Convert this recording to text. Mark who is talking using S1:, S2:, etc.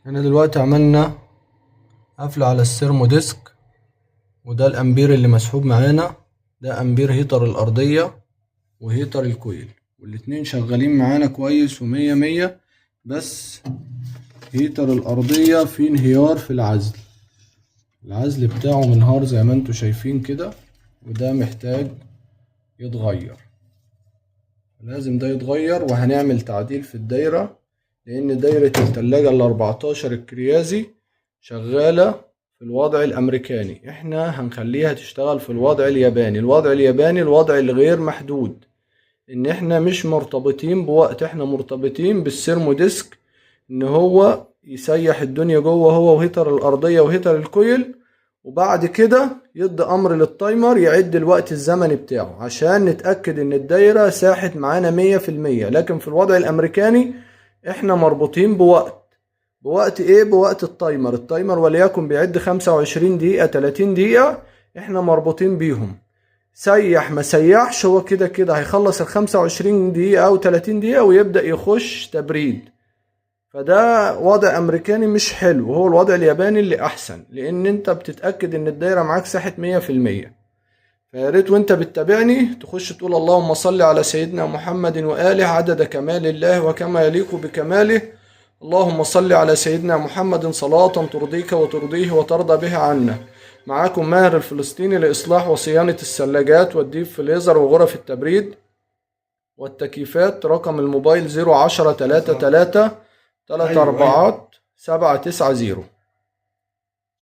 S1: احنا دلوقتي عملنا قفلة على السيرمو ديسك، وده الامبير اللي مسحوب معانا. ده امبير هيتر الارضية وهيتر الكويل، والاتنين شغالين معانا كويس ومية مية. بس هيتر الارضية فيه انهيار في العزل بتاعه منهار زي ما انتوا شايفين كده، وده محتاج يتغير. لازم ده يتغير، وهنعمل تعديل في الدايرة، لأن دايرة التلاجة ال14 الكريازي شغالة في الوضع الأمريكاني. احنا هنخليها تشتغل في الوضع الياباني. الوضع الياباني الوضع الغير محدود، ان احنا مش مرتبطين بوقت، احنا مرتبطين بالسيرمو ديسك، ان هو يسيح الدنيا جوه هو وهيتر الأرضية وهيتر الكويل، وبعد كده يدي امر للتايمر يعد الوقت الزمني بتاعه عشان نتأكد ان الدايرة ساحت معانا 100%. لكن في الوضع الامريكاني احنا مربوطين بوقت ايه؟ بوقت التايمر وليكن بيعد 25 دقيقة 30 دقيقة، احنا مربوطين بيهم. سيح ما سيحش، هو كده كده هيخلص ال 25 دقيقة او 30 دقيقة ويبدأ يخش تبريد. فده وضع امريكاني مش حلو، وهو الوضع الياباني اللي احسن، لان انت بتتأكد ان الدايرة معاك ساحت 100%. فياريت وانت بتتابعني تخش تقول اللهم صل على سيدنا محمد وآله عدد كمال الله وكما يليق بكماله. اللهم صل على سيدنا محمد صلاة ترضيك وترضيه وترضى بها عنا. معاكم ماهر الفلسطيني لإصلاح وصيانة الثلاجات والديب فريزر وغرف التبريد والتكييفات. رقم الموبايل 010 33
S2: ايوه
S1: 34 790.